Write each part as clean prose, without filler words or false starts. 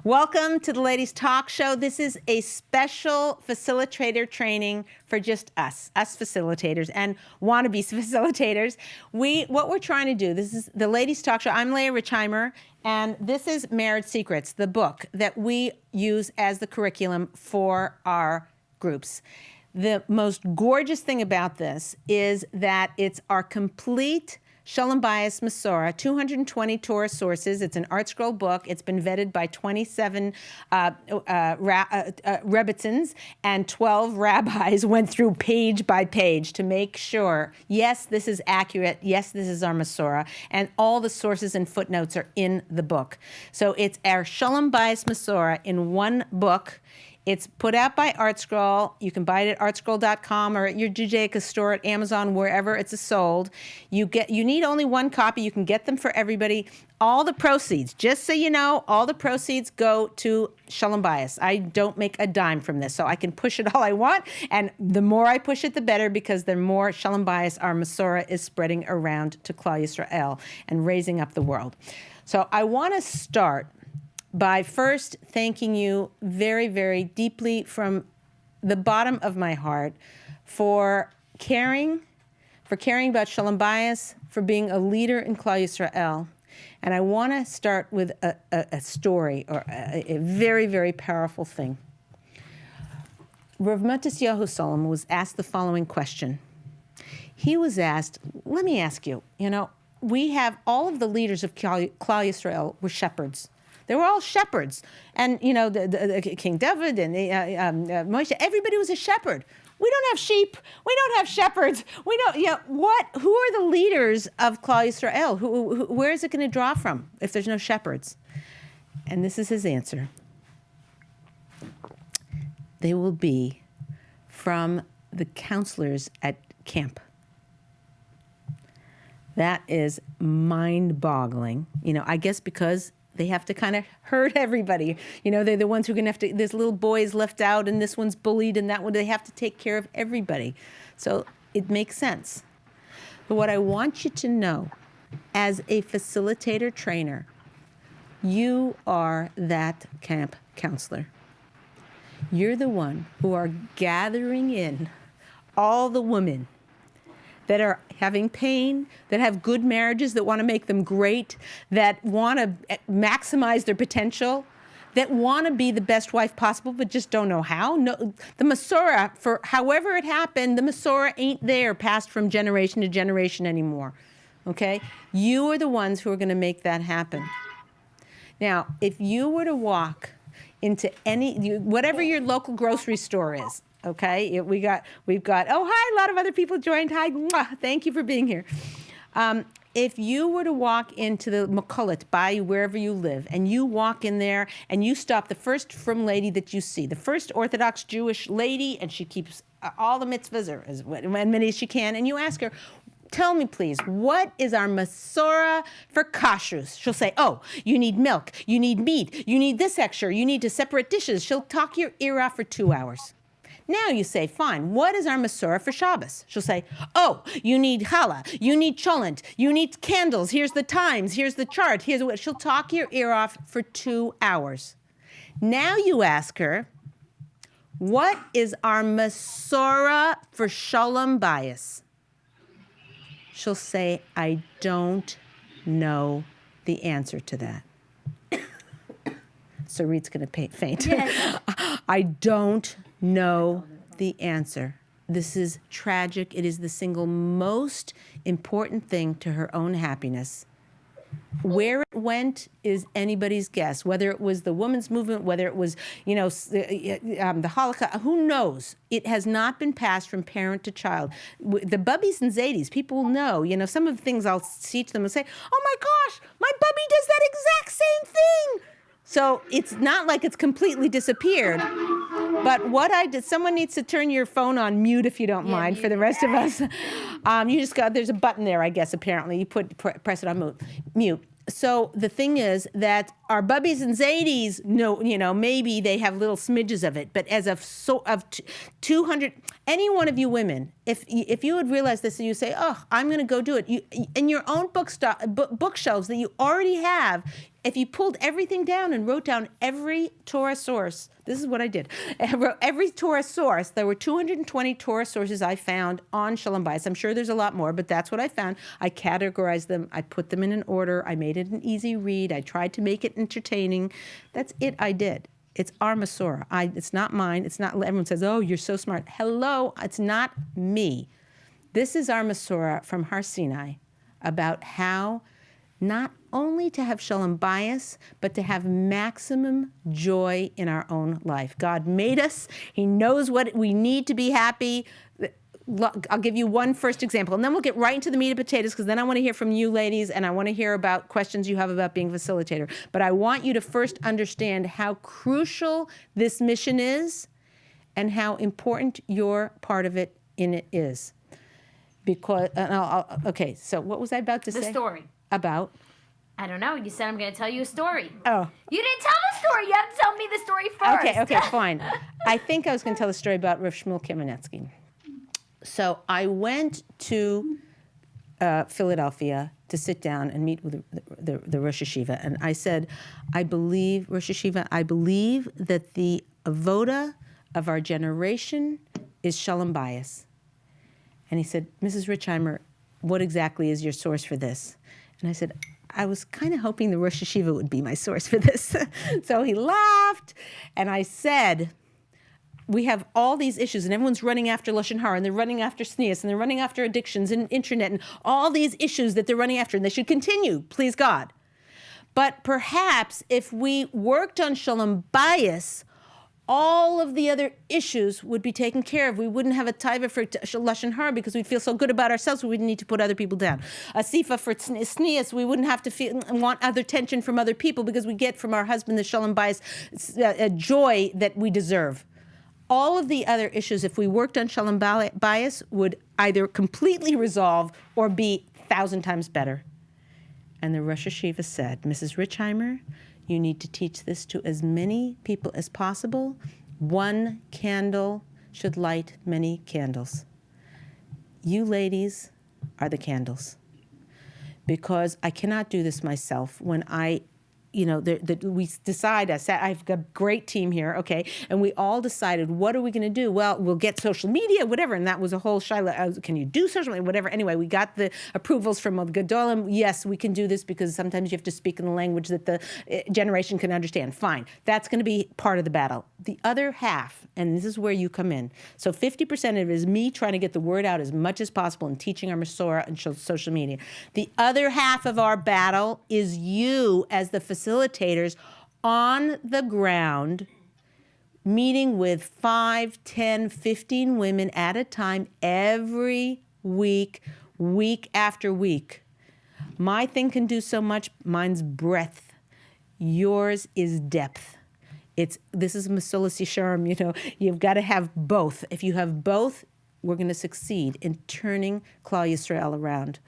Welcome to the Ladies Talk Show. This is a special facilitator training for just us facilitators and wannabe facilitators. What we're trying to do, this is the Ladies Talk Show. I'm Leah Richheimer, and this is Marriage Secrets, the book that we use as the curriculum for our groups. The most gorgeous thing about this is that it's our complete Shalom Bayis Masorah, 220 Torah sources. It's an art scroll book. It's been vetted by 27 Rebbitzins, and 12 rabbis went through page by page to make sure, yes, this is accurate. Yes, this is our Masorah. And all the sources and footnotes are in the book. So it's our Shalom Bayis Masorah in one book. It's put out by ArtScroll. You can buy it at artscroll.com or at your Judaica store at Amazon, wherever it's sold. You need only one copy. You can get them for everybody. All the proceeds, just so you know, all the proceeds go to Shalom Bayis. I don't make a dime from this, so I can push it all I want. And the more I push it, the better, because the more Shalom Bayis, our Masorah, is spreading around to Klal Yisrael and raising up the world. So I want to start by first thanking you very, very deeply from the bottom of my heart for caring about Shalom Bayis, for being a leader in Klal Yisrael. And I want to start with a story, or a very, very powerful thing. Rav Matisyahu Solomon was asked the following question. He was asked, let me ask you, we have all of the leaders of Klal Yisrael were shepherds. They were all shepherds. And, the King David and Moshe, everybody was a shepherd. We don't have sheep. We don't have shepherds. We don't, who are the leaders of Klal Yisrael? Where is it going to draw from if there's no shepherds? And this is his answer. They will be from the counselors at camp. That is mind-boggling. I guess because they have to kind of herd everybody. They're the ones who are going to have to, this little boy is left out and this one's bullied and that one, they have to take care of everybody. So it makes sense. But what I want you to know, as a facilitator trainer, you are that camp counselor. You're the one who are gathering in all the women that are having pain, that have good marriages, that want to make them great, that want to maximize their potential, that want to be the best wife possible, but just don't know how. No, the Masorah, for however it happened, the Masorah ain't there, passed from generation to generation anymore, okay? You are the ones who are going to make that happen. Now, if you were to walk into whatever your local grocery store is, okay, we've got, oh, hi, a lot of other people joined. Hi, mwah, thank you for being here. If you were to walk into the Makolet by wherever you live, and you walk in there and you stop the first frum lady that you see, the first Orthodox Jewish lady, and she keeps all the mitzvahs, or as many as she can, and you ask her, tell me, please, what is our Masorah for kashrus? She'll say, oh, you need milk, you need meat, you need this extra, you need to separate dishes. She'll talk your ear off for 2 hours. Now you say, fine, what is our Masorah for Shabbos? She'll say, oh, you need challah, you need cholent, you need candles, here's the times, here's the chart, here's what. She'll talk your ear off for 2 hours. Now you ask her, what is our Masorah for Shalom Bayis? She'll say, I don't know the answer to that. So Reed's going to faint. Yes. I don't know the answer. This is tragic. It is the single most important thing to her own happiness. Where it went is anybody's guess. Whether it was the women's movement, whether it was, the Holocaust, who knows? It has not been passed from parent to child. The bubbies and zadis, people will know. Some of the things I'll teach them and say, oh my gosh, my bubby does that exact same thing. So it's not like it's completely disappeared. But what I did, someone needs to turn your phone on mute if you don't mind for the rest of us. You just got, there's a button there, I guess, apparently. You press it on mute. So the thing is that Our bubbies and zadies, no, maybe they have little smidges of it, but as of 200, any one of you women, if you would realize this and you say, oh, I'm going to go do it, in your own bookshelves that you already have, if you pulled everything down and wrote down every Torah source, this is what I did. I wrote every Torah source. There were 220 Torah sources I found on Shalom Bayis. I'm sure there's a lot more, but that's what I found. I categorized them. I put them in an order. I made it an easy read. I tried to make it entertaining. That's it I did. It's our Masorah. It's not mine. It's not, everyone says, oh, you're so smart. Hello, it's not me. This is our Masorah from Har Sinai about how not only to have Shalom Bayis, but to have maximum joy in our own life. God made us. He knows what we need to be happy. I'll give you one first example, and then we'll get right into the meat and potatoes, because then I want to hear from you ladies, and I want to hear about questions you have about being a facilitator. But I want you to first understand how crucial this mission is and how important your part of it in it is. Because, okay, so what was I about to say? The story. About? I don't know. You said I'm going to tell you a story. Oh. You didn't tell the story. You have to tell me the story first. Okay, fine. I think I was going to tell the story about Rav Shmuel Kamenetsky. So I went to Philadelphia to sit down and meet with the Rosh Hashiva. And I said, I believe that the avoda of our generation is Shalom Bayis. And he said, Mrs. Richheimer, what exactly is your source for this? And I said, I was kind of hoping the Rosh Hashiva would be my source for this. So he laughed, and I said, we have all these issues, and everyone's running after Lashon Hara, and they're running after Sneas, and they're running after addictions and internet, and all these issues that they're running after, and they should continue, please God. But perhaps if we worked on Shalom Bayis, all of the other issues would be taken care of. We wouldn't have a taiva for Lashon Hara because we'd feel so good about ourselves, we wouldn't need to put other people down. A sifa for sneas, we wouldn't have to want other tension from other people because we get from our husband the Shalom Bayis joy that we deserve. All of the other issues, if we worked on Shalom Bayis, would either completely resolve or be 1,000 times better. And the Rosh Hashiva said, Mrs. Richheimer, you need to teach this to as many people as possible. One candle should light many candles. You ladies are the candles. Because I cannot do this myself. When we decide, I've got a great team here, okay, and we all decided, what are we going to do? Well, we'll get social media, whatever, and that was a whole shaila. Can you do social media, whatever? Anyway, we got the approvals from the Gedolim. Yes, we can do this because sometimes you have to speak in the language that the generation can understand. Fine. That's going to be part of the battle. The other half, and this is where you come in, so 50% of it is me trying to get the word out as much as possible and teaching our Masorah and social media. The other half of our battle is you as the facilitators on the ground, meeting with 5, 10, 15 women at a time every week, week after week. My thing can do so much. Mine's breadth. Yours is depth. This is Masolas Yesharim, you've got to have both. If you have both, we're going to succeed in turning Klal Yisrael around.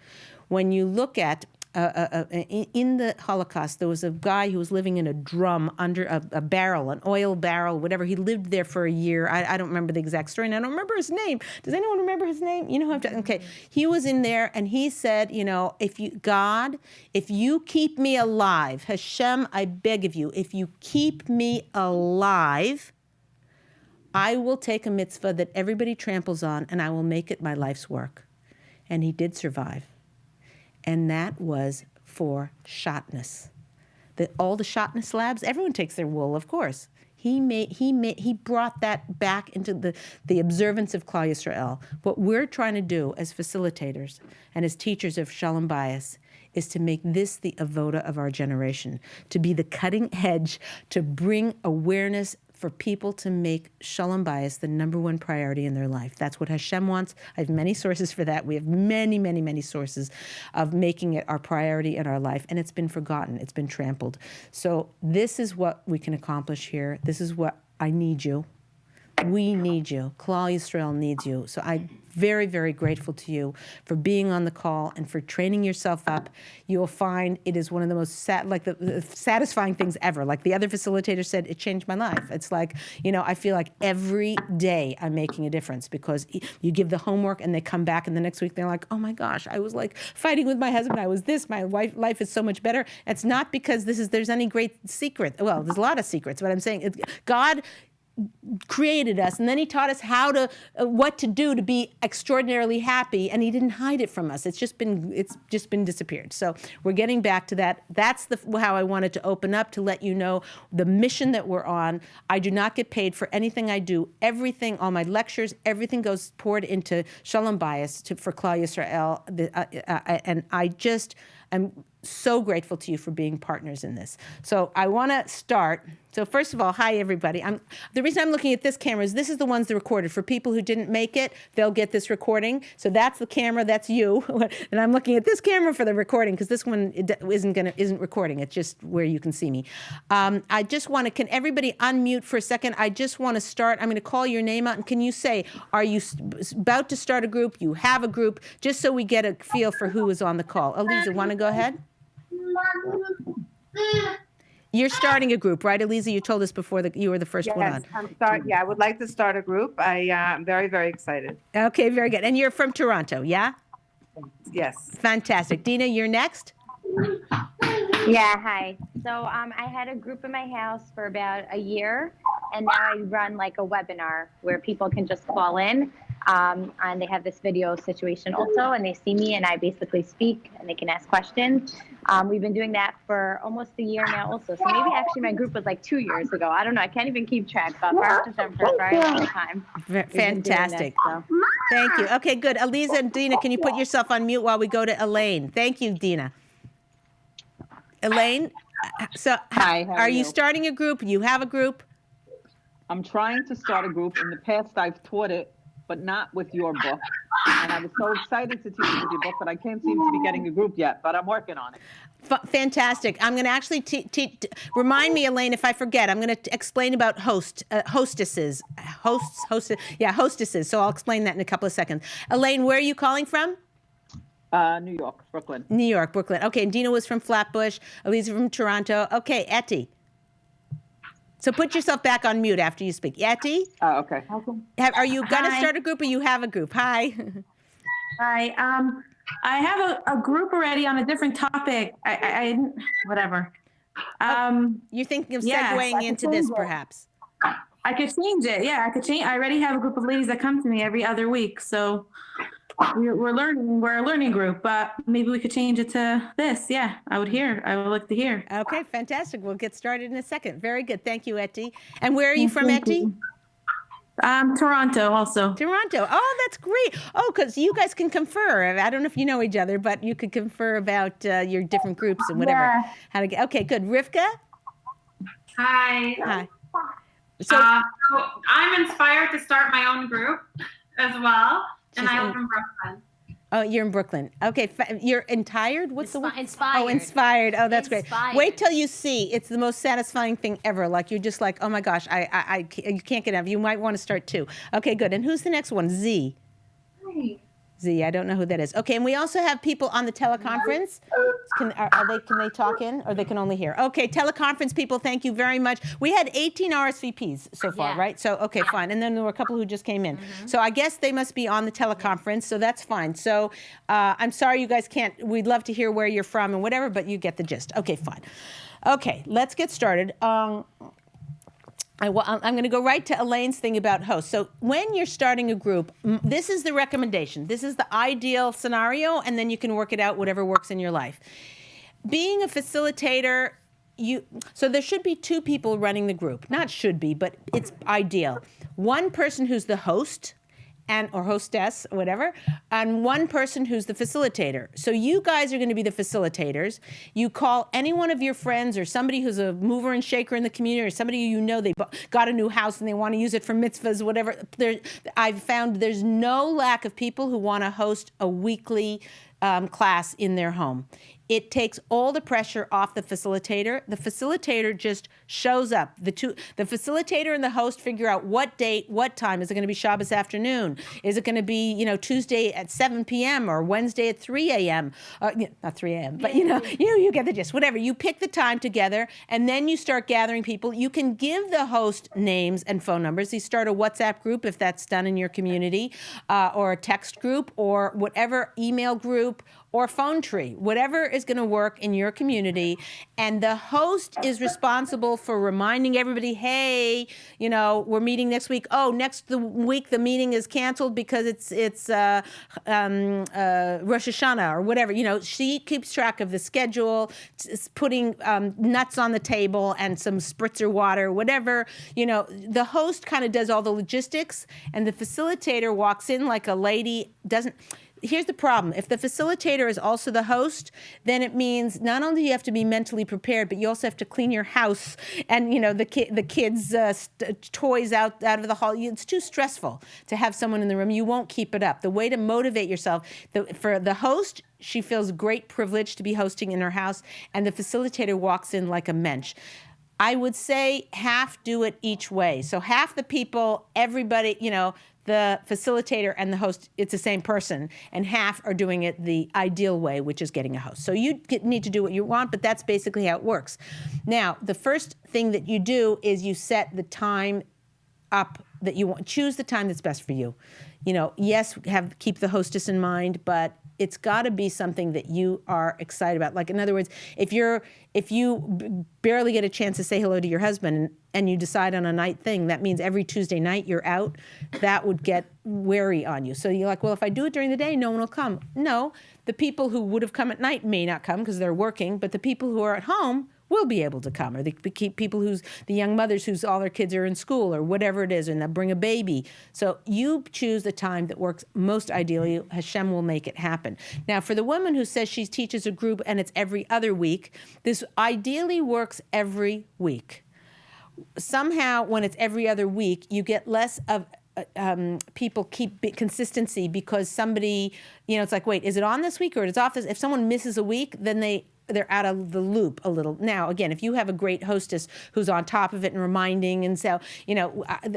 When you look at in the Holocaust, there was a guy who was living in a drum under a barrel, an oil barrel, whatever. He lived there for a year. I don't remember the exact story, and I don't remember his name. Does anyone remember his name? You know who I'm talking? Okay. He was in there, and he said, if you keep me alive, Hashem, I beg of you, if you keep me alive, I will take a mitzvah that everybody tramples on, and I will make it my life's work. And he did survive. And that was for shotness. All the shotness labs, everyone takes their wool, of course. He brought that back into the observance of Klal Yisrael. What we're trying to do as facilitators and as teachers of Shalom Bayis is to make this the avoda of our generation, to be the cutting edge, to bring awareness for people to make Shalom Bayis the number one priority in their life. That's what Hashem wants. I have many sources for that. We have many, many, many sources of making it our priority in our life, and it's been forgotten. It's been trampled. So this is what we can accomplish here. This is what I need you. We need you. Klal Yisrael needs you. So I'm very, very grateful to you for being on the call and for training yourself up. You'll find it is one of the most the satisfying things ever. Like the other facilitator said, it changed my life. It's like, I feel like every day I'm making a difference because you give the homework and they come back and the next week they're like, oh my gosh, I was like fighting with my husband. I was this. My life is so much better. It's not because there's any great secret. Well, there's a lot of secrets, but I'm saying God created us, and then he taught us what to do to be extraordinarily happy, and he didn't hide it from us. It's just been disappeared. So we're getting back to that. That's how I wanted to open up, to let you know the mission that we're on. I do not get paid for anything I do. Everything, all my lectures, everything goes poured into Shalom Bayis for Klal Yisrael, and I'm so grateful to you for being partners in this. So I want to start. So first of all, hi everybody. The reason I'm looking at this camera is this is the ones that recorded. For people who didn't make it, they'll get this recording. So that's the camera, that's you. And I'm looking at this camera for the recording because this one isn't recording. It's just where you can see me. I just want to, can everybody unmute for a second? I just want to start. I'm going to call your name out, and can you say, are you about to start a group? You have a group, just so we get a feel for who is on the call. Eliza, want to go ahead? You're starting a group, right, Eliza? You told us before that you were the first one on. I would like to start a group. I'm very, very excited. Okay, very good. And you're from Toronto, yeah? Yes. Fantastic. Dina, you're next? Yeah, hi. So I had a group in my house for about a year, and now I run like a webinar where people can just call in. And they have this video situation also, and they see me and I basically speak and they can ask questions. We've been doing that for almost a year now also. So maybe actually my group was like 2 years ago. I don't know. I can't even keep track, but for a very long time. Fantastic. This, so. Thank you. Okay, good. Eliza and Dina, can you put yourself on mute while we go to Elaine? Thank you, Dina. Elaine, so hi, how are you starting a group? You have a group? I'm trying to start a group. In the past, I've taught it, but not with your book. And I was so excited to teach it with your book, but I can't seem to be getting a group yet, but I'm working on it. Fantastic. I'm going to actually remind me, Elaine, if I forget, I'm going to explain about hostesses. Hostesses. So I'll explain that in a couple of seconds. Elaine, where are you calling from? New York, Brooklyn. New York, Brooklyn. Okay, and Dina was from Flatbush, Elisa from Toronto. Okay, Etty. So put yourself back on mute after you speak. Etty? Oh, okay. Are you going to start a group, or you have a group? Hi. Hi. I have a group already on a different topic. I whatever. You're thinking of segueing into this, perhaps? I could change it. Yeah, I could change. I already have a group of ladies that come to me every other week. So we're learning. We're a learning group, but maybe we could change it to this. Yeah, I would like to hear. Okay, fantastic. We'll get started in a second. Very good. Thank you, Etty. And where are you from, Etty? Toronto also. Toronto. Oh, that's great. Oh, because you guys can confer. I don't know if you know each other, but you could confer about your different groups and whatever. Yeah. How to get. Okay, good. Rivka? Hi. Hi. So I'm inspired to start my own group as well, and I live in Brooklyn. Oh, you're in Brooklyn. Okay, you're tired? What's the word? Inspired. Oh, inspired. Oh, that's Inspired. great. Wait till you see. It's the most satisfying thing ever. Like, you're just like, oh my gosh, you can't get enough. You might want to start too. Okay, good. And who's the next one? Z. Hi. Z, I don't know who that is. Okay, and we also have people on the teleconference. Can they talk in, or they can only hear? Okay, teleconference people, thank you very much. We had 18 RSVPs so far, Yeah. right? So, okay, fine. And then there were a couple who just came in. So I guess they must be on the teleconference, so that's fine. So I'm sorry you guys can't, we'd love to hear where you're from and whatever, but you get the gist. Okay, fine. Okay, let's get started. I'm going to go right to Elaine's thing about hosts. So when you're starting a group, this is the recommendation. This is the ideal scenario, and then you can work it out, whatever works in your life. Being a facilitator, so there should be two people running the group. Not should be, but it's ideal. One person who's the host, or hostess, or whatever, and one person who's the facilitator. So you guys are going to be the facilitators. You call any one of your friends or somebody who's a mover and shaker in the community, or somebody you know they got a new house and they want to use it for mitzvahs, whatever. I've found there's no lack of people who want to host a weekly class in their home. it takes all the pressure off the facilitator. The facilitator just shows up. The facilitator and the host figure out what date, what time. Is it going to be Shabbos afternoon? Is it going to be, Tuesday at 7 p.m. or Wednesday at 3 a.m.? Not 3 a.m., but you get the gist. Whatever. You pick the time together, and then you start gathering people. You can give the host names and phone numbers. You start a WhatsApp group if that's done in your community, or a text group, or whatever, email group, or phone tree, whatever is going to work in your community. And the host is responsible for reminding everybody, hey, we're meeting next week. Oh, next week the meeting is canceled because it's Rosh Hashanah or whatever. She keeps track of the schedule, putting nuts on the table and some spritzer water, whatever. The host kind of does all the logistics, and the facilitator walks in like a lady. Here's the problem. If the facilitator is also the host, then it means not only do you have to be mentally prepared, but you also have to clean your house and, the kids' toys out of the hall. It's too stressful to have someone in the room. You won't keep it up. The way to motivate yourself, for the host, she feels great privilege to be hosting in her house, and the facilitator walks in like a mensch. I would say half do it each way. So half the people, everybody, the facilitator and the host, it's the same person, and half are doing it the ideal way, which is getting a host. So you need to do what you want, but that's basically how it works. Now, the first thing that you do is you set the time up that you want. Choose the time that's best for you. Yes, keep the hostess in mind, but it's got to be something that you are excited about. Like, in other words, if you barely get a chance to say hello to your husband and you decide on a night thing, that means every Tuesday night you're out. That would get weary on you. So you're like, well, if I do it during the day, no one will come. No, the people who would have come at night may not come because they're working, but the people who are at home will be able to come, or the people the young mothers whose all their kids are in school or whatever it is, and they'll bring a baby. So you choose the time that works most ideally. Hashem will make it happen. Now, for the woman who says she teaches a group and it's every other week, this ideally works every week. Somehow, when it's every other week, you get less of people keep consistency because somebody, it's like, wait, is it on this week or is it off this? If someone misses a week, then they're out of the loop a little. Now, again, if you have a great hostess who's on top of it and reminding, and so,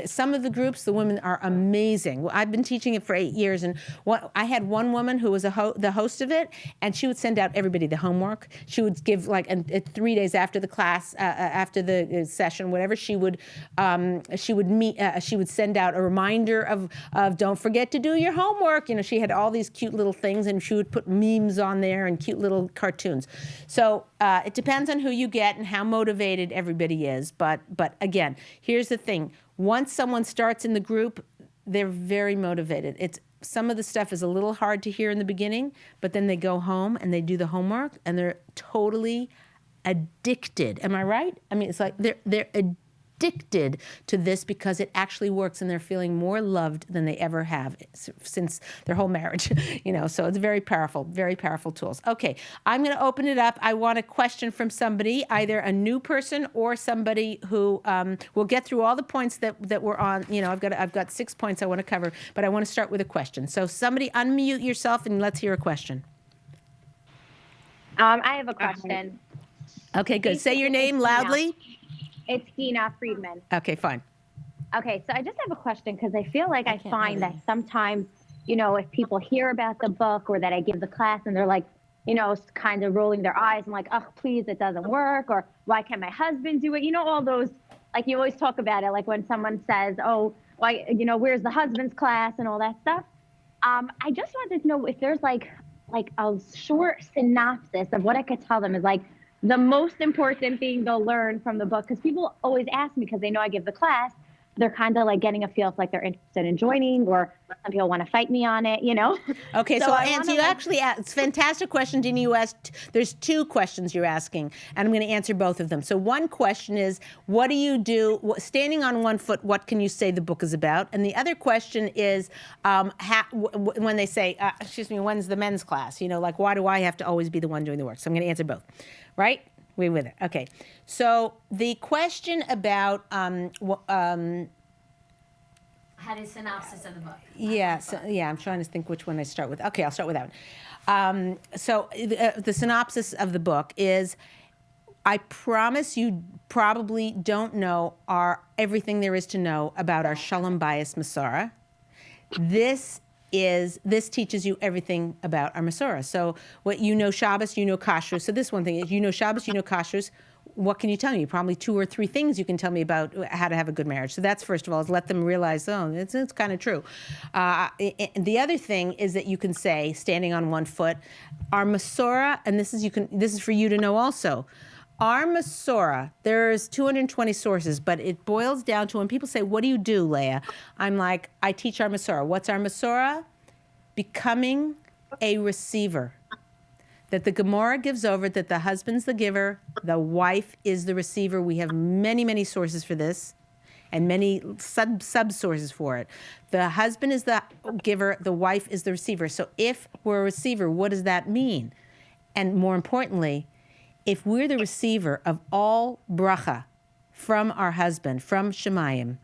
some of the groups, the women are amazing. I've been teaching it for 8 years, and I had one woman who was the host of it, and she would send out everybody the homework. She would give 3 days after the class, after the session, whatever, she would send out a reminder of don't forget to do your homework. She had all these cute little things, and she would put memes on there and cute little cartoons. So it depends on who you get and how motivated everybody is. But again, here's the thing. Once someone starts in the group, they're very motivated. Some of the stuff is a little hard to hear in the beginning, but then they go home and they do the homework and they're totally addicted. Am I right? I mean, it's like they're addicted to this because it actually works, and they're feeling more loved than they ever have since their whole marriage. So it's very powerful tools. Okay, I'm going to open it up. I want a question from somebody, either a new person or somebody who will get through all the points that we're on. I've got 6 points I want to cover, but I want to start with a question. So somebody unmute yourself and let's hear a question. I have a question. Okay, good. Say your name loudly. It's Dina Friedman. Okay, fine. Okay, so I just have a question because I feel like I find that sometimes, if people hear about the book or that I give the class and they're like, kind of rolling their eyes and like, oh, please, it doesn't work, or why can't my husband do it? All those, like you always talk about it, like when someone says, oh, why, where's the husband's class and all that stuff. I just wanted to know if there's like a short synopsis of what I could tell them is like, the most important thing they'll learn from the book, because people always ask me because they know I give the class, they're kind of like getting a feel if like they're interested in joining, or some people want to fight me on it, Okay, so I'll answer you. Actually, it's a fantastic question, Dina. You asked, there's 2 questions you're asking, and I'm going to answer both of them. So one question is, what do you do, standing on one foot, what can you say the book is about? And the other question is, when they say, when's the men's class? Like, why do I have to always be the one doing the work? So I'm going to answer both. Right? We with it. Okay. So the question about Had a synopsis of the book. I'm trying to think which one I start with. Okay, I'll start with that So the synopsis of the book is, I promise you probably don't know everything there is to know about our Shalom Bayis Masorah. This teaches you everything about our Masorah. So what you know Shabbos, you know Kashrus. So this one thing is, you know Shabbos, you know Kashrus. What can you tell me? Probably 2 or 3 things you can tell me about how to have a good marriage. So that's, first of all, is let them realize, it's kind of true. The other thing is that you can say, standing on one foot, our Masorah, and this is for you to know also, our Masorah, there's 220 sources, but it boils down to, when people say, what do you do, Leah? I'm like, I teach our Masorah. What's our Masorah? Becoming a receiver. That the Gemara gives over, that the husband's the giver, the wife is the receiver. We have many, many sources for this and many sub-sources for it. The husband is the giver, the wife is the receiver. So if we're a receiver, what does that mean? And more importantly, if we're the receiver of all bracha from our husband, from Shemayim,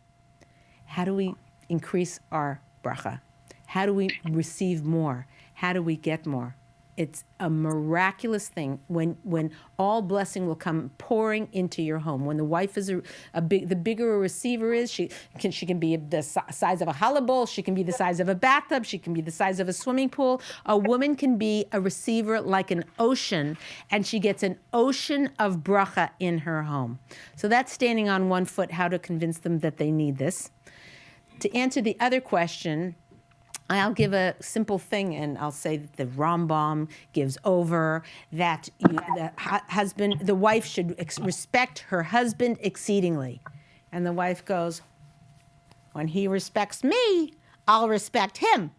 how do we increase our bracha? How do we receive more? How do we get more? It's a miraculous thing when all blessing will come pouring into your home. When the wife is the bigger a receiver is, she can be the size of a challah bowl, she can be the size of a bathtub, she can be the size of a swimming pool. A woman can be a receiver like an ocean, and she gets an ocean of bracha in her home. So that's standing on one foot, how to convince them that they need this. To answer the other question, I'll give a simple thing, and I'll say that the Rambam gives over that the wife should respect her husband exceedingly. And the wife goes, when he respects me, I'll respect him.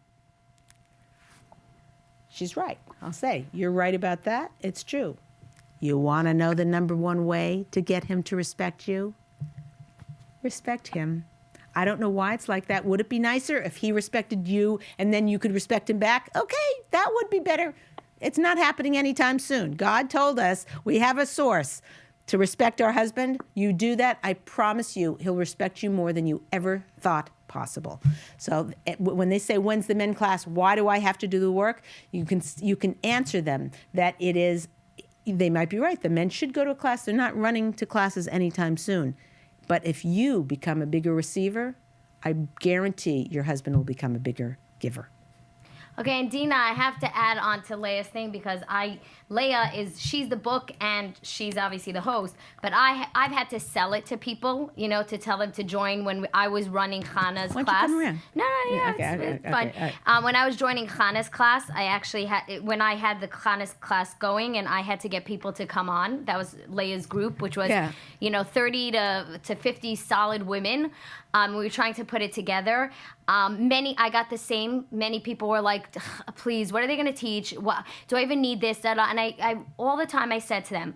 She's right. I'll say, you're right about that. It's true. You want to know the number one way to get him to respect you? Respect him. I don't know why it's like that. Would it be nicer if he respected you and then you could respect him back? Okay, that would be better. It's not happening anytime soon. God told us we have a source to respect our husband. You do that, I promise you, he'll respect you more than you ever thought possible. So when they say, when's the men class? Why do I have to do the work? You can answer them that it is, they might be right. The men should go to a class. They're not running to classes anytime soon. But if you become a bigger receiver, I guarantee your husband will become a bigger giver. Okay, and Dina, I have to add on to Leah's thing because she's the book and she's obviously the host, but I've had to sell it to people, to tell them to join when I was running Chana's class. You come around? No, it's fun. Okay. When I was joining Chana's class, I actually when I had the Chana's class going and I had to get people to come on, that was Leah's group, which was, 30 to 50 solid women. We were trying to put it together. I got the same. Many people were like, please, what are they going to teach? What, do I even need this? And I all the time I said to them,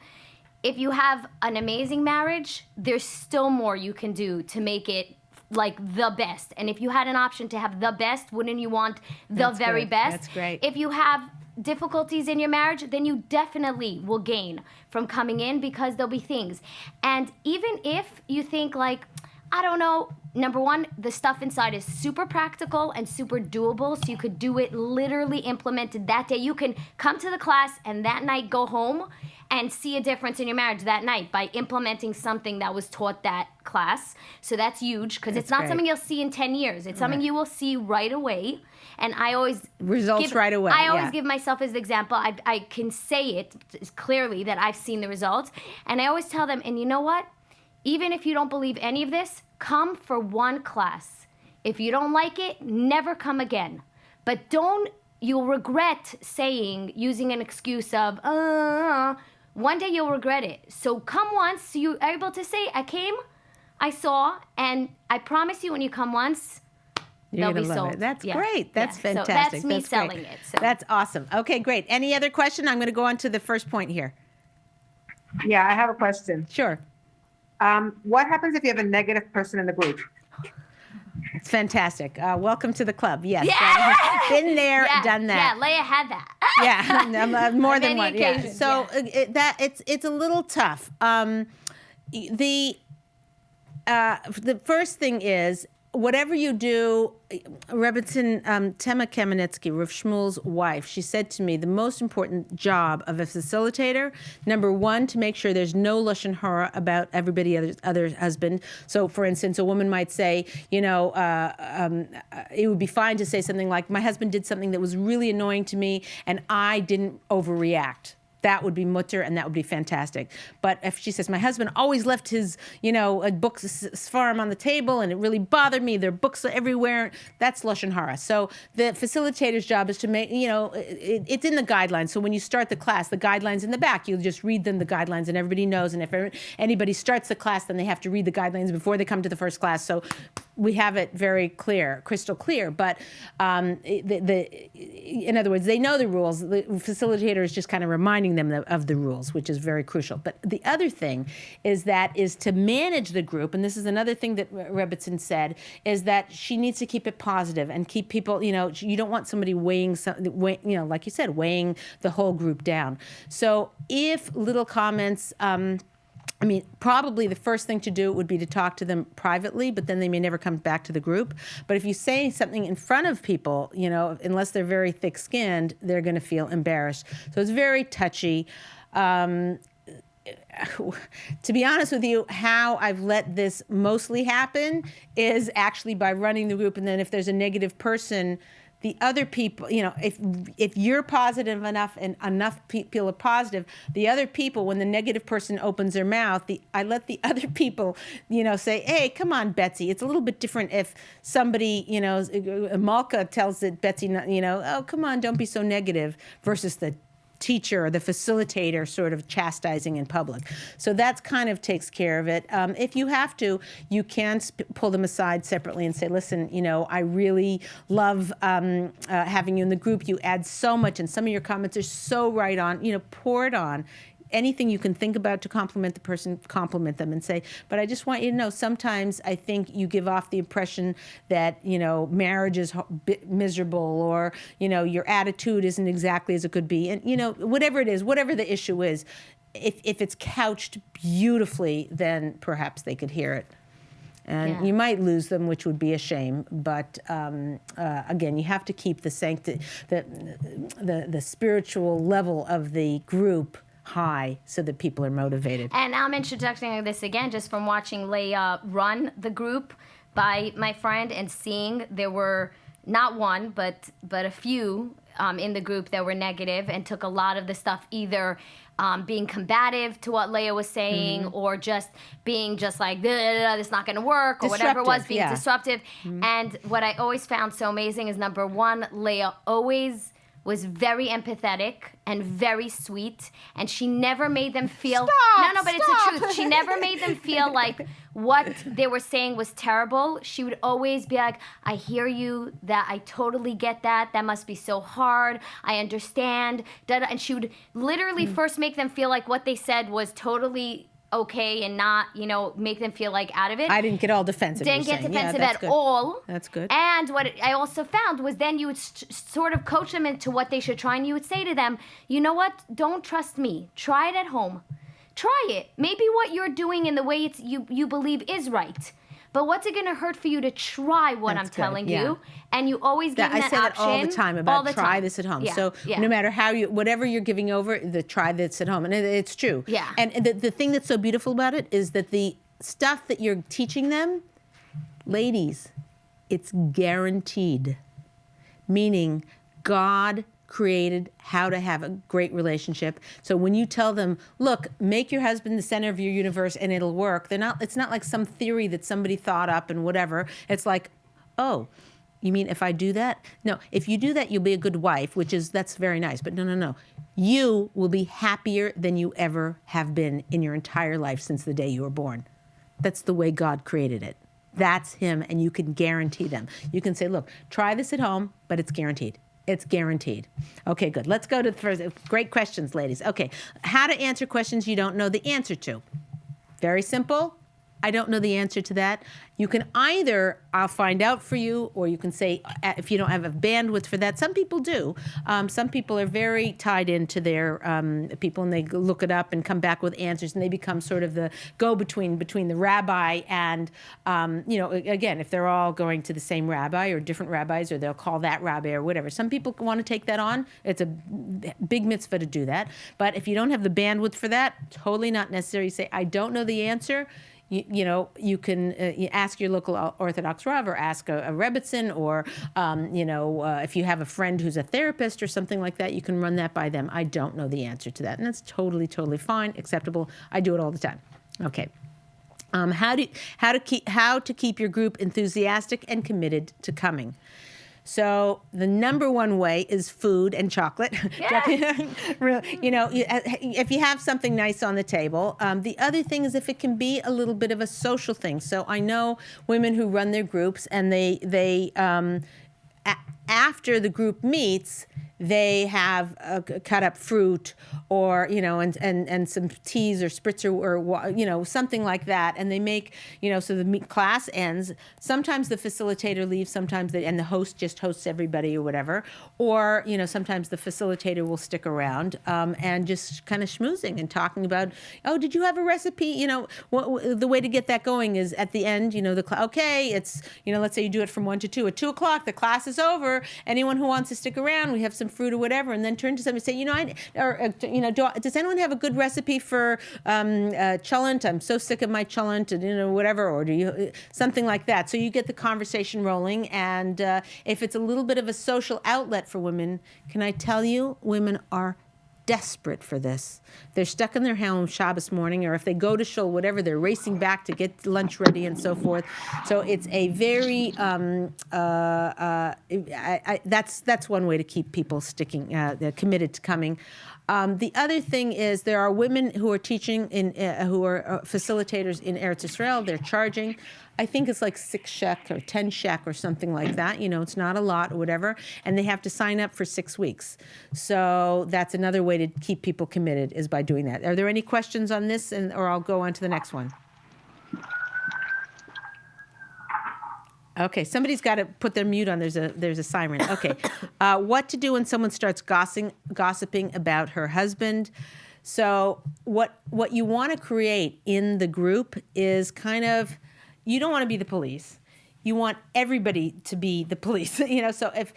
if you have an amazing marriage, there's still more you can do to make it like the best. And if you had an option to have the best, wouldn't you want the very best? That's great. If you have difficulties in your marriage, then you definitely will gain from coming in because there'll be things. And even if you think like, I don't know, number one, the stuff inside is super practical and super doable, so you could do it literally implemented that day. You can come to the class and that night go home and see a difference in your marriage that night by implementing something that was taught that class. So that's huge because it's not something you'll see in 10 years. It's something you will see right away. And I always right away. I always give myself as the example. I can say it clearly that I've seen the results. And I always tell them, and you know what? Even if you don't believe any of this, come for one class. If you don't like it, never come again. But you'll regret using an excuse of, one day you'll regret it. So come once, so you're able to say, I came, I saw, and I promise you when you come once, they'll be sold. It. That's great. That's fantastic. So that's me great. selling it. So. That's awesome. Okay, great. Any other question? I'm going to go on to the first point here. Yeah, I have a question. Sure. What happens if you have a negative person in the group? It's fantastic. Welcome to the club. Yes. Yeah. Been there, done that. Yeah, Leah had that. Yeah, more than one. occasions, Yeah. So it's a little tough. The first thing is, whatever you do, Rebbetzin, Tema Kamenetsky, Rav Shmuel's wife, she said to me, the most important job of a facilitator, number one, to make sure there's no lashon hara about everybody other husband. So, for instance, a woman might say, it would be fine to say something like, my husband did something that was really annoying to me, and I didn't overreact. That would be mutter, and that would be fantastic. But if she says, my husband always left his, books, Sfarim on the table, and it really bothered me, there are books everywhere, that's lashon hara. So the facilitator's job is to make, it's in the guidelines. So when you start the class, the guidelines in the back, you'll just read them, the guidelines, and everybody knows. And if anybody starts the class, then they have to read the guidelines before they come to the first class. So we have it very clear, crystal clear. But in other words, they know the rules. The facilitator is just kind of reminding them of the rules, which is very crucial. But the other thing is to manage the group, and this is another thing that Rebbetzin said, is that she needs to keep it positive and keep people, you don't want somebody weighing like you said, weighing the whole group down. So if little comments, probably the first thing to do would be to talk to them privately, but then they may never come back to the group. But if you say something in front of people, unless they're very thick-skinned, they're going to feel embarrassed. So it's very touchy. To be honest with you, how I've let this mostly happen is actually by running the group, and then if there's a negative person, the other people, if you're positive enough and enough people are positive, the other people, when the negative person opens their mouth, I let the other people, say, hey, come on, Betsy. It's a little bit different if somebody, Malka tells it, Betsy, oh, come on, don't be so negative, versus the teacher or the facilitator sort of chastising in public. So that's kind of takes care of it. If you have to, you can pull them aside separately and say, listen, I really love having you in the group. You add so much, and some of your comments are so right on, pour it on. Anything you can think about to compliment the person, compliment them and say, but I just want you to know, sometimes I think you give off the impression that, marriage is miserable, or, your attitude isn't exactly as it could be. And, whatever it is, whatever the issue is, if it's couched beautifully, then perhaps they could hear it. And you might lose them, which would be a shame. But again, you have to keep the spiritual level of the group high so that people are motivated. And I'm introducing this again just from watching Leah run the group by my friend and seeing there were not one, but a few in the group that were negative and took a lot of the stuff either being combative to what Leah was saying, or just being just like, this is not going to work, or whatever it was, being disruptive. And what I always found so amazing is, number one, Leah always was very empathetic and very sweet, and she never made them feel... But it's the truth. She never made them feel like what they were saying was terrible. She would always be like, I hear you, that I totally get that must be so hard, I understand, and she would literally first make them feel like what they said was totally okay and not, make them feel like out of it. I didn't get all defensive. Didn't get defensive at all. That's good. And what I also found was then you would sort of coach them into what they should try, and you would say to them, you know what? Don't trust me. Try it at home. Try it. Maybe what you're doing in the way you believe is right. But what's it going to hurt for you to try what I'm telling you? And you always give them that option. I say that all the time about try this at home. Yeah. So no matter whatever you're giving over, try this at home. And it's true. Yeah. And the thing that's so beautiful about it is that the stuff that you're teaching them, ladies, it's guaranteed. Meaning God created how to have a great relationship. So when you tell them, look, make your husband the center of your universe and it'll work, it's not like some theory that somebody thought up and whatever. It's like, oh, you mean if I do that? No, if you do that, you'll be a good wife, that's very nice. But no. You will be happier than you ever have been in your entire life since the day you were born. That's the way God created it. That's him, and you can guarantee them. You can say, look, try this at home, but it's guaranteed. It's guaranteed. Okay, good. Let's go to the first. Great questions, ladies. Okay, how to answer questions you don't know the answer to. Very simple. I don't know the answer to that. You can either, I'll find out for you, or you can say, if you don't have a bandwidth for that. Some people do. Some people are very tied into their people, and they look it up and come back with answers, and they become sort of the go-between between the rabbi and, again, if they're all going to the same rabbi or different rabbis, or they'll call that rabbi or whatever. Some people want to take that on. It's a big mitzvah to do that. But if you don't have the bandwidth for that, totally not necessary. You say, I don't know the answer. You can ask your local Orthodox Rav, or ask a Rebbitzin, or, if you have a friend who's a therapist or something like that, you can run that by them. I don't know the answer to that. And that's totally, totally fine, acceptable. I do it all the time. Okay. How to keep your group enthusiastic and committed to coming. So the number one way is food and chocolate. If you have something nice on the table. The other thing is if it can be a little bit of a social thing. So I know women who run their groups, and they after the group meets, they have cut up fruit, or and some teas or spritzer, or something like that, and they make so the class ends. Sometimes the facilitator leaves, sometimes and the host just hosts everybody or whatever, or sometimes the facilitator will stick around and just kind of schmoozing and talking about, oh, did you have a recipe? The way to get that going is at the end. Okay, it's let's say you do it from 1 to 2. At 2 o'clock, the class is over. Anyone who wants to stick around, we have some fruit or whatever, and then turn to somebody and say, does anyone have a good recipe for cholent? I'm so sick of my cholent, and whatever, or do you something like that. So you get the conversation rolling, and if it's a little bit of a social outlet for women, can I tell you, women are desperate for this. They're stuck in their home Shabbos morning, or if they go to shul, whatever, they're racing back to get lunch ready and so forth. So it's a very that's one way to keep people sticking, committed to coming. The other thing is there are women who are teaching who are facilitators in Eretz Israel. They're charging. I think it's like 6 shek or 10 shek or something like that. It's not a lot or whatever. And they have to sign up for 6 weeks. So that's another way to keep people committed, is by doing that. Are there any questions on this, or I'll go on to the next one? Okay, somebody's got to put their mute on. There's a siren. Okay, what to do when someone starts gossiping about her husband? So what you want to create in the group is kind of, you don't want to be the police. You want everybody to be the police. So if,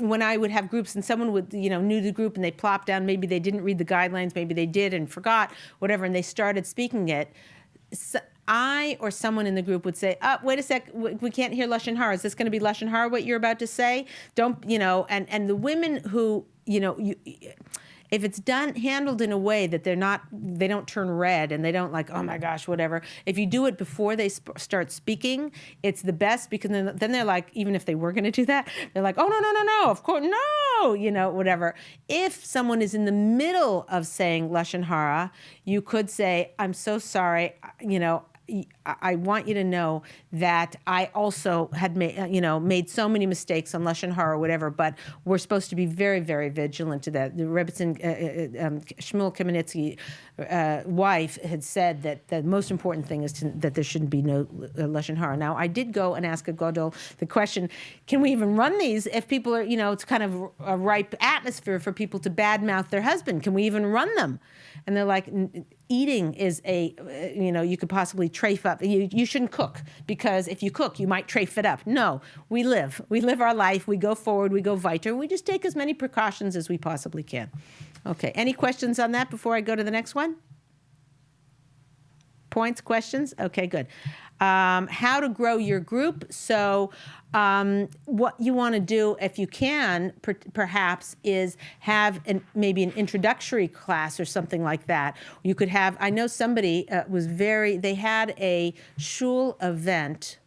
when I would have groups and someone would, new to the group, and they plopped down, maybe they didn't read the guidelines, maybe they did and forgot, whatever, and they started speaking it, I or someone in the group would say, wait a sec, we can't hear Lashon Hara. Is this going to be Lashon Hara, what you're about to say? Don't, and the women who, if it's handled in a way that they don't turn red, and they don't like, oh my gosh, whatever. If you do it before they start speaking, it's the best, because then they're like, even if they were going to do that, they're like, oh, no, of course, no, whatever. If someone is in the middle of saying Lashon Hara, you could say, I'm so sorry, I want you to know that I also had made so many mistakes on Lashon Hara or whatever, but we're supposed to be very, very vigilant to that. The Rebbitzin, Shmuel Kamenetsky wife had said that the most important thing is that there shouldn't be no Lashon Hara. Now, I did go and ask a Gadol the question, can we even run these if people are, it's kind of a ripe atmosphere for people to badmouth their husband. Can we even run them? And they're like, eating is you could possibly trafe up. You shouldn't cook, because if you cook, you might trafe it up. No, we live our life. We go forward. We go weiter. We just take as many precautions as we possibly can. Okay. Any questions on that before I go to the next one? Points, questions? Okay, good. How to grow your group. So what you want to do, if you can, perhaps, is have maybe an introductory class or something like that. You could have, I know somebody they had a shul event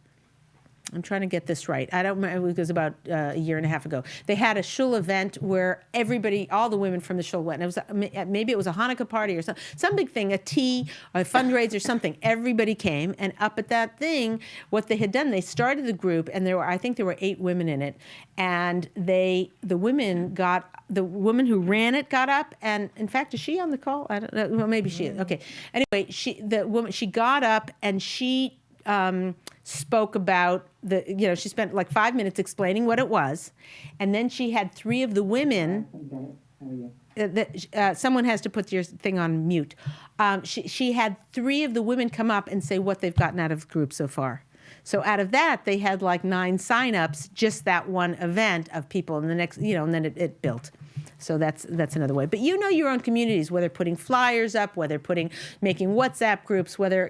I'm trying to get this right. I don't remember. It was about a year and a half ago. They had a shul event where everybody, all the women from the shul went. And it was maybe it was a Hanukkah party or some big thing, a tea, a fundraiser or something. Everybody came, and up at that thing, what they had done, they started the group, and I think there were 8 women in it, and the woman who ran it got up, and in fact, is she on the call? I don't know. Well, maybe she is. Okay. Anyway, she got up and she spoke about she spent like 5 minutes explaining what it was, and then she had 3 of the women. Someone has to put your thing on mute. She had 3 of the women come up and say what they've gotten out of the group so far. So out of that, they had like 9 signups, just that one event of people, and the next, and then it built. So that's another way. But you know your own communities, whether putting flyers up, whether making WhatsApp groups, whether,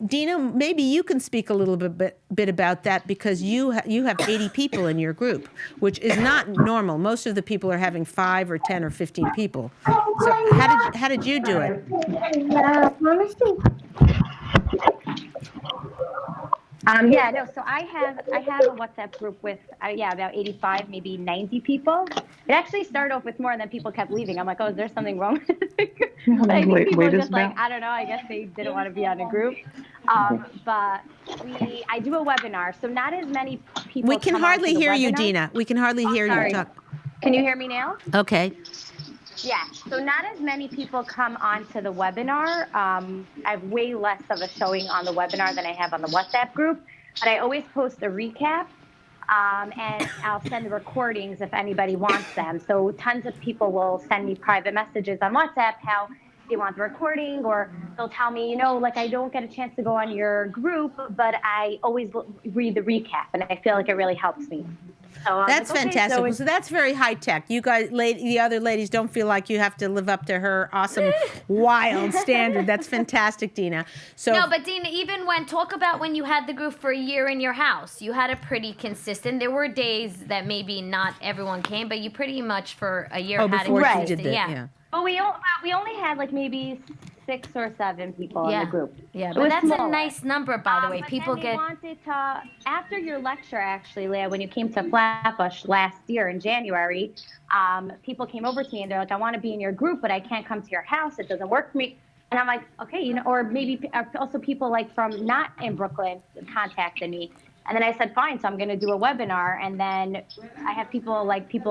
Dina, maybe you can speak a little bit about that, because you have 80 people in your group, which is not normal. Most of the people are having 5 or 10 or 15 people. So how did you do it? So I have a WhatsApp group with about 85, maybe 90 people. It actually started off with more, and then people kept leaving. I'm like, oh, is there something wrong with it? I think people just I don't know, I guess they didn't want to be on a group. But I do a webinar, so not as many people. We can hardly hear you, Dina. We can hardly hear you talk. Can you hear me now? Okay. Yeah, so not as many people come onto the webinar. I have way less of a showing on the webinar than I have on the WhatsApp group, but I always post a recap, and I'll send the recordings if anybody wants them. So tons of people will send me private messages on WhatsApp how they want the recording, or they'll tell me, I don't get a chance to go on your group, but I always read the recap, and I feel like it really helps me. So that's fantastic. So that's very high tech. You guys, the other ladies, don't feel like you have to live up to her awesome, wild standard. That's fantastic, Dina. So no, but Dina, even talk about when you had the group for a year in your house, you had a pretty consistent. There were days that maybe not everyone came, but you pretty much for a year had before it. You did that, yeah. Well, we only had like maybe 6 or 7 people in the group. Yeah, but that's smaller. A nice number, by the way. But people then they wanted to, after your lecture, actually, Leah, when you came to Flatbush last year in January, people came over to me and they're like, I want to be in your group, but I can't come to your house. It doesn't work for me. And I'm like, okay, or maybe also people like from not in Brooklyn contacted me. And then I said, fine, so I'm going to do a webinar. And then I have people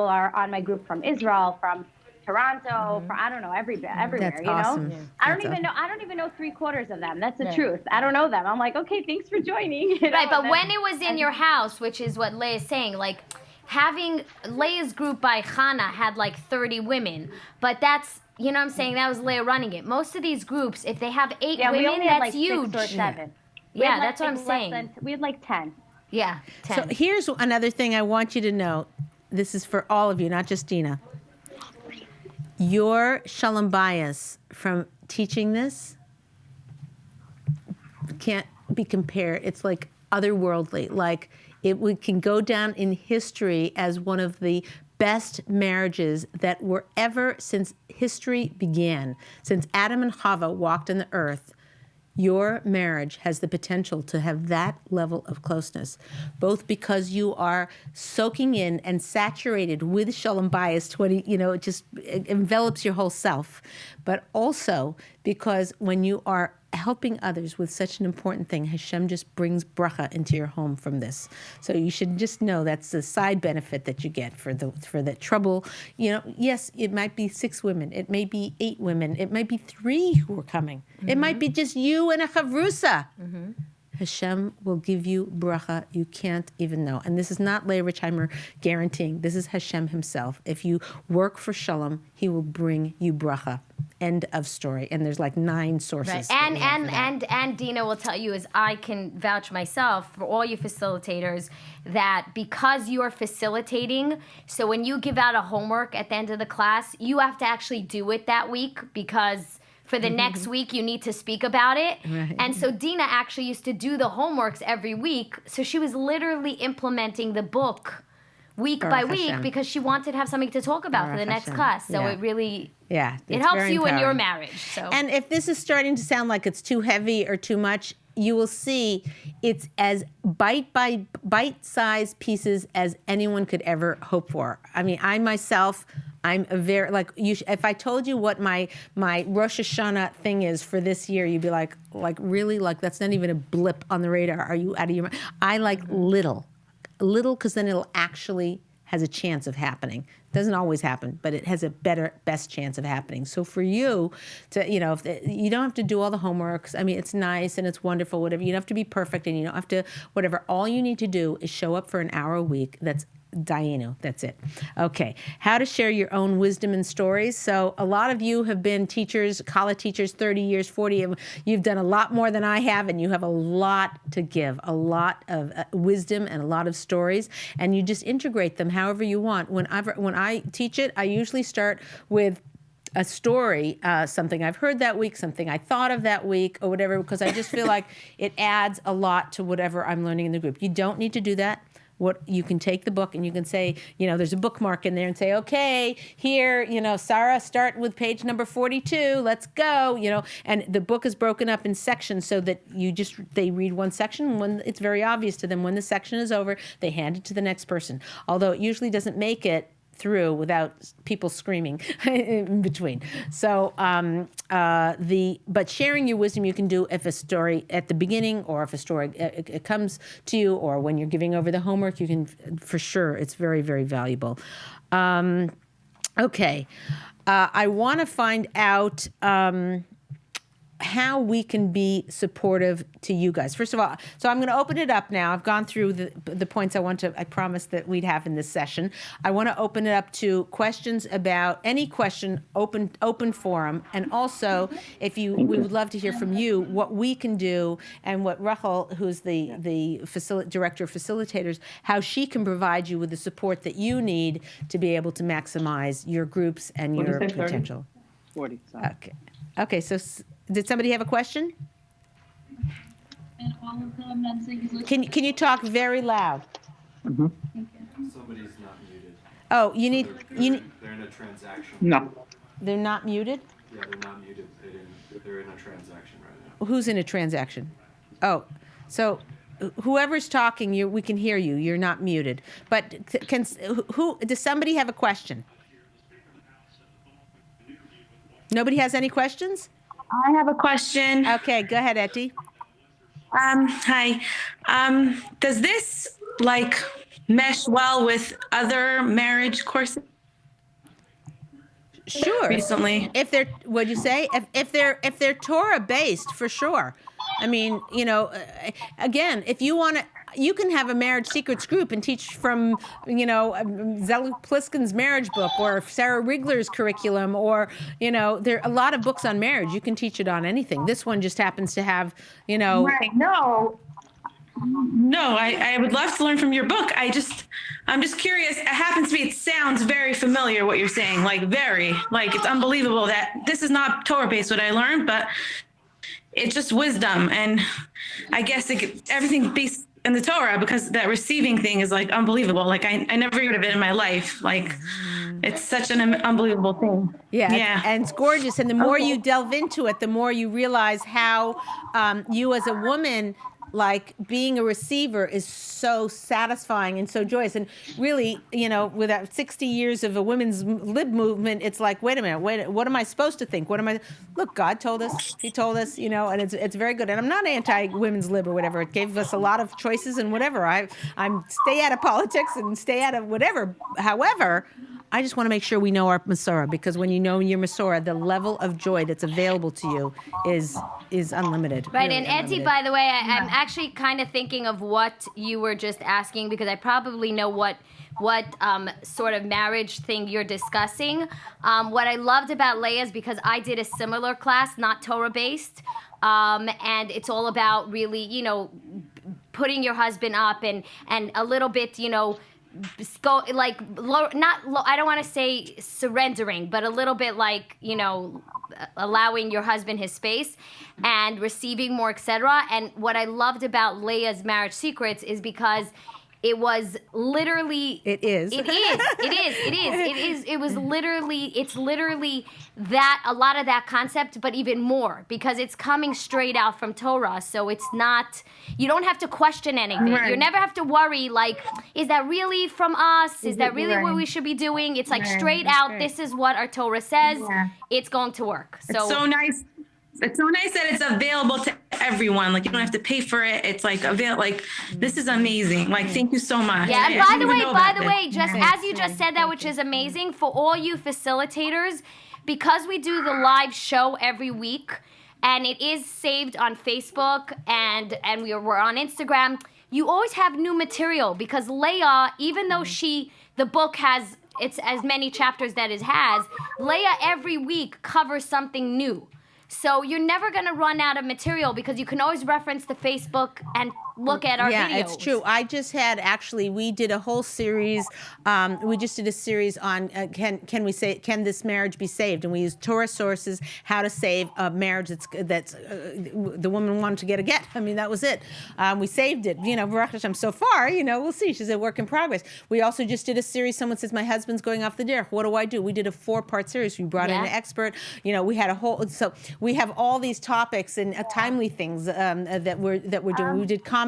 are on my group from Israel, from Toronto, from I don't know, everywhere. That's awesome. Yeah. I don't even know 3/4 of them. That's the truth. I don't know them. I'm like, okay, thanks for joining. Right, but when it was in your house, which is what Leah is saying, like having Leah's group by Chana had like 30 women, but that's what I'm saying, that was Leah running it. Most of these groups, if they have 8 women, we only that's had like huge. 6 or 7. Yeah, that's what I'm saying. We had like 10. Yeah, 10. So here's another thing I want you to know. This is for all of you, not just Dina. Your shalom bias from teaching this can't be compared. It's like otherworldly. Like we can go down in history as one of the best marriages that were ever since history began. Since Adam and Chava walked on the earth, your marriage has the potential to have that level of closeness, both because you are soaking in and saturated with shalom bayis 20, it just envelops your whole self, but also because when you are helping others with such an important thing, Hashem just brings bracha into your home from this. So you should just know that's the side benefit that you get for the trouble. Yes, it might be 6 women, it may be 8 women, it might be 3 who are coming. Mm-hmm. It might be just you and a chavrusa. Mm-hmm. Hashem will give you bracha you can't even know. And this is not Leah Richheimer guaranteeing. This is Hashem himself. If you work for shalom, he will bring you bracha. End of story. And there's like 9 sources. Right. And Dina will tell you, as I can vouch myself for all you facilitators, that because you are facilitating, so when you give out a homework at the end of the class, you have to actually do it that week, because for the next week, you need to speak about it. Right. And so Dina actually used to do the homeworks every week. So she was literally implementing the book week by week because she wanted to have something to talk about for the next class. So it really, it helps you in your marriage. So. And if this is starting to sound like it's too heavy or too much, you will see it's as bite-sized pieces as anyone could ever hope for. I mean, I myself, I'm a very, like, if I told you what my Rosh Hashanah thing is for this year, you'd be like really? Like, that's not even a blip on the radar. Are you out of your mind? I like little, because then it'll actually has a chance of happening. Doesn't always happen, but it has a best chance of happening. So for you to, you don't have to do all the homeworks. I mean, it's nice and it's wonderful, whatever. You don't have to be perfect and you don't have to, whatever. All you need to do is show up for an hour a week. That's Dayenu. That's it. Okay. How to share your own wisdom and stories. So a lot of you have been teachers, college teachers, 30 years, 40. You've done a lot more than I have, and you have a lot to give, a lot of wisdom and a lot of stories, and you just integrate them however you want. When I teach it, I usually start with a story, something I've heard that week, something I thought of that week, or whatever, because I just feel like it adds a lot to whatever I'm learning in the group. You don't need to do that. What you can take the book and you can say, there's a bookmark in there and say, okay, here, Sarah, start with page number 42. Let's go, and the book is broken up in sections so that they read one section. When it's very obvious to them, when the section is over, they hand it to the next person. Although it usually doesn't make it through without people screaming in between. So, but sharing your wisdom you can do if a story at the beginning, or if a story it comes to you, or when you're giving over the homework, you can, for sure, it's very, very valuable. Okay. I want to find out how we can be supportive to you guys. First of all, so I'm going to open it up now. I've gone through the points I promised that we'd have in this session. I want to open it up to questions about any question, open forum. And also, we would love to hear from you what we can do, and what Rachel, who's the director of Facilitators, how she can provide you with the support that you need to be able to maximize your groups and your potential. 40. Sorry. Okay, so did somebody have a question? And all of them, I'm saying is Can you talk very loud? Mm-hmm. Somebody's not muted. Oh, They're in a transaction. No. They're not muted? Yeah, they're not muted. They're in a transaction right now. Who's in a transaction? Oh, so whoever's talking, we can hear you. You're not muted. But does somebody have a question? Nobody has any questions? I have a question. Okay, go ahead, Etty. Hi. Does this mesh well with other marriage courses? Sure. Recently. If they're, what'd you say? If they're Torah based, for sure. I mean, again, if you want to, you can have a marriage secrets group and teach from, Zelu Pliskin's marriage book, or Sarah Rigler's curriculum, or, there are a lot of books on marriage. You can teach it on anything. This one just happens to have, Right. No, I would love to learn from your book. I'm just curious. It happens to be, it sounds very familiar what you're saying, it's unbelievable that this is not Torah based what I learned, but it's just wisdom. And I guess everything based in the Torah, because that receiving thing is unbelievable. I never heard of it in my life. It's such an unbelievable thing. Yeah. And it's gorgeous. And the more you delve into it, the more you realize how you as a woman, being a receiver is so satisfying and so joyous. And really, with 60 years of a women's lib movement, it's wait a minute, what am I supposed to think? Look, God told us, he told us, and it's very good. And I'm not anti-women's lib or whatever. It gave us a lot of choices and whatever. I'm stay out of politics and stay out of whatever. However, I just want to make sure we know our Masorah, because when you know your Masorah, the level of joy that's available to you is unlimited. Right, really and Etty, by the way, I'm actually kind of thinking of what you were just asking, because I probably know what sort of marriage thing you're discussing. What I loved about Leah is because I did a similar class, not Torah-based, and it's all about really, putting your husband up and a little bit, go I don't want to say surrendering, but a little bit allowing your husband his space and receiving more, etc. And what I loved about Leah's marriage secrets is because it was literally. It is. It is. It's literally that, a lot of that concept, but even more, because it's coming straight out from Torah. So it's not, you don't have to question anything. Right. You never have to worry, like, is that really from us? Is that really what we should be doing? It's like straight out, this is what our Torah says. Yeah. It's going to work. It's so nice. It's so nice that it's available to everyone. Like, you don't have to pay for it. It's like this is amazing. Like, thank you so much. Yeah, and I by didn't the even way, know about this. just as you just said that, which is amazing, for all you facilitators, because we do the live show every week, and it is saved on Facebook, and we're on Instagram, you always have new material, because Leah, even though the book has, it's as many chapters that it has, Leah every week covers something new. So you're never going to run out of material, because you can always reference the Facebook and look at our videos. Yeah, it's true. I just had, actually, we did a whole series. We just did a series on can this marriage be saved? And we used Torah sources, how to save a marriage that's the woman wanted to get a get. I mean, that was it. We saved it. Baruch Hashem, so far, we'll see. She's a work in progress. We also just did a series. Someone says, my husband's going off the derech. What do I do? We did a 4-part series. We brought in an expert. We had a whole. So we have all these topics and timely things that we're doing. We did comedy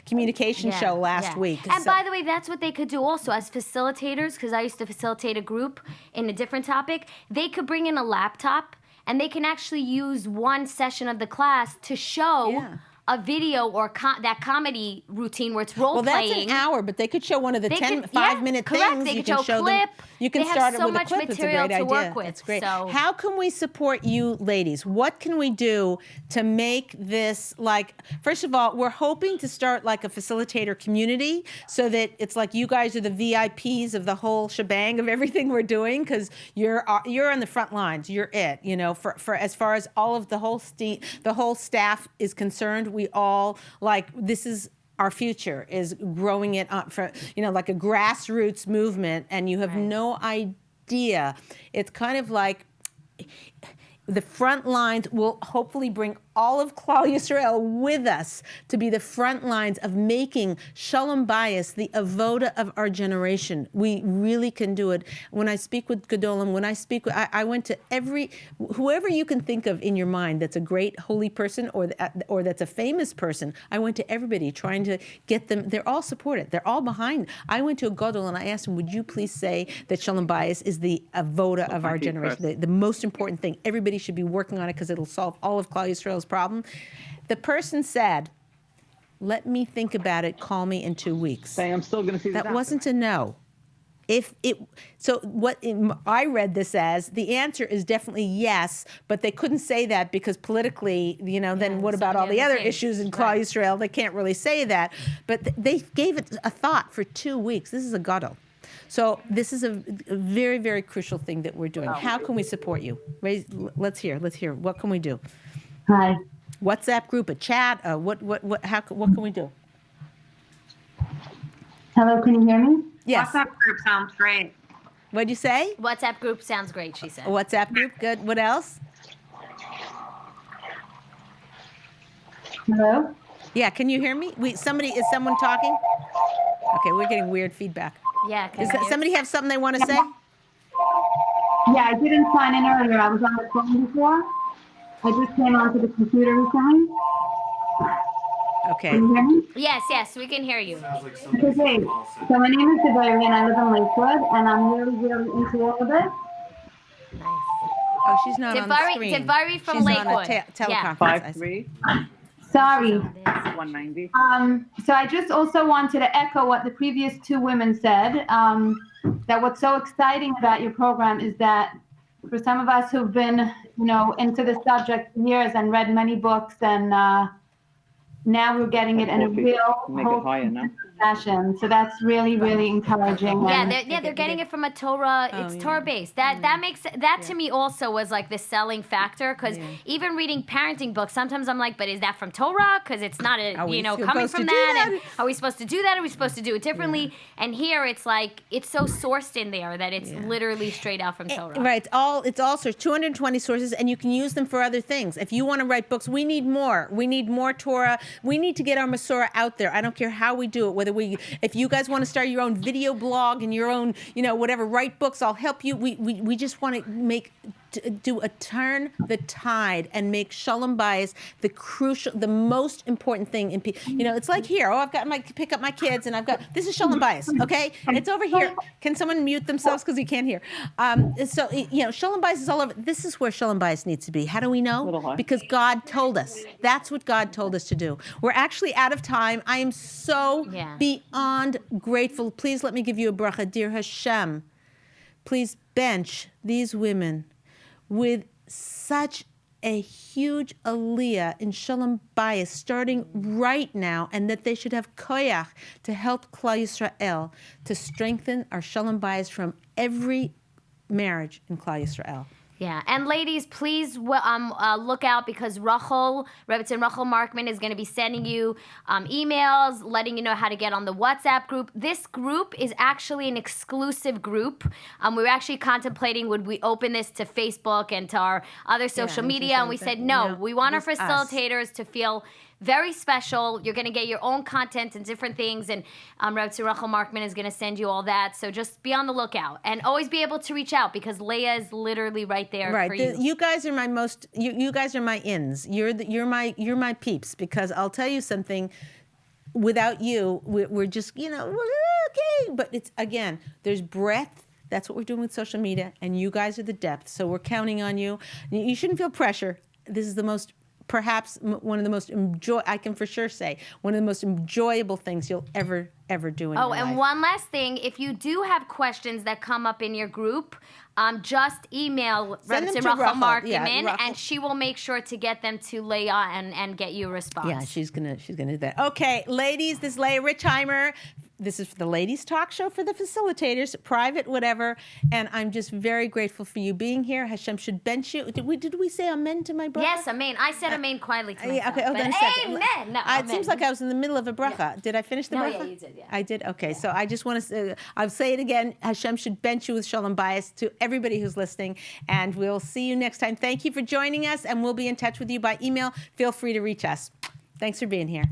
communication show last week. And by the way, that's what they could do also as facilitators, because I used to facilitate a group in a different topic. They could bring in a laptop, and they can actually use one session of the class to show a video or that comedy routine where it's role playing. Well, that's an hour, but they could show one of the 5-minute things. They you could can show a clip. You can start it with a clip. It's a great idea. Work with, it's great. So. How can we support you ladies? What can we do to make this, like, first of all, we're hoping to start like a facilitator community, so that it's like you guys are the VIPs of the whole shebang of everything we're doing, because you're on the front lines. You're it. For as far as all of the whole staff is concerned, we all, like, this is our future, is growing it up for, like a grassroots movement, and you have no idea. It's kind of like the front lines will hopefully bring all of Klal Yisrael with us to be the front lines of making Shalom Bayis the avoda of our generation. We really can do it. When I speak with Gedolim, I went to whoever you can think of in your mind that's a great holy person or that's a famous person. I went to everybody trying to get them. They're all supported. They're all behind. I went to a Gadol and I asked him, would you please say that Shalom Bayis is the avoda of our generation, the most important thing. Everybody should be working on it, because it'll solve all of Klal Yisrael's problem. The person said, let me think about it, call me in 2 weeks. Say, I'm still going to see that wasn't a no. I read this as, the answer is definitely yes, but they couldn't say that because politically, then what about all the other issues in Klal Yisrael? They can't really say that. But they gave it a thought for 2 weeks. This is a gadol. So this is a very, very crucial thing that we're doing. How can we support you? Let's hear. What can we do? Hi. WhatsApp group, a chat, what can we do? Hello, can you hear me? Yes. WhatsApp group sounds great. What'd you say? WhatsApp group sounds great, she said. A WhatsApp group, good. What else? Hello? Yeah, can you hear me? Is someone talking? Okay, we're getting weird feedback. Yeah. Does somebody have something they want to say? Yeah, I didn't sign in earlier. I was on the phone before. I just came onto the computer recently. Okay. Can you hear me? Yes, we can hear you. Sounds like something Okay, Paul said. so my name is Devary and I live in Lakewood, and I'm really, really into all of it. Nice. Oh, she's not on the screen. Devari from She's Lakewood. on a teleconference. 53 Sorry. 190. So I just also wanted to echo what the previous 2 women said, that what's so exciting about your program is that for some of us who've been, into the subject for years and read many books, and now we're getting it in a real Make it higher now. fashion. So that's really, really encouraging. They're getting it from a Torah. It's Torah based. That makes that to me also was like the selling factor, because even reading parenting books, sometimes I'm like, but is that from Torah? Because it's not coming from that. And are we supposed to do that? Are we supposed to do it differently? Yeah. And here it's like it's so sourced in there that it's literally straight out from Torah. Right. It's all sourced. 220 sources, and you can use them for other things. If you want to write books, we need more. We need more Torah. We need to get our Masorah out there. I don't care how we do it, whether if you guys want to start your own video blog and your own, whatever, write books, I'll help you. We just want to turn the tide and make Shalom Bayis the most important thing in people. It's like here. I've got pick up my kids, and this is Shalom Bayis, okay? It's over here. Can someone mute themselves because you can't hear? Shalom Bayis is all over. This is where Shalom Bayis needs to be. How do we know? Because God told us. That's what God told us to do. We're actually out of time. I am so beyond grateful. Please let me give you a bracha, dear Hashem. Please bench these women with such a huge aliyah in Shalom Bayis starting right now, and that they should have koyach to help Klal Yisrael to strengthen our Shalom Bayis from every marriage in Klal Yisrael. Yeah, and ladies, please look out, because Rebbetzin Rachel Markman is going to be sending you emails, letting you know how to get on the WhatsApp group. This group is actually an exclusive group. We're actually contemplating, would we open this to Facebook and to our other social media, and we said no. We want our facilitators to feel very special. You're going to get your own content and different things, and Rebbetzin Rachel Markman is going to send you all that. So just be on the lookout, and always be able to reach out, because Leah is literally right there for you. You guys are my you guys are my ins. You're my peeps, because I'll tell you something. Without you, we're just okay. But it's, again, there's breadth. That's what we're doing with social media, and you guys are the depth. So we're counting on you. You shouldn't feel pressure. This is perhaps one of the most I can for sure say, one of the most enjoyable things you'll ever do in your life. And one last thing, if you do have questions that come up in your group, just email Rebbetzin Rachel Markman, and she will make sure to get them to Leah and get you a response. Yeah, she's gonna do that. Okay, ladies, this is Leah Richheimer. This is the ladies' talk show for the facilitators, private, whatever. And I'm just very grateful for you being here. Hashem should bench you. Did we say amen to my bracha? Yes, amen. I said amen quietly to myself. Okay, hold on a second. Amen. No, it seems like I was in the middle of a bracha. Yeah. Did I finish the bracha? Yeah, you did, yeah. I did? Okay, so I just want to I'll say it again. Hashem should bench you with Shalom Bayis, to everybody who's listening. And we'll see you next time. Thank you for joining us, and we'll be in touch with you by email. Feel free to reach us. Thanks for being here.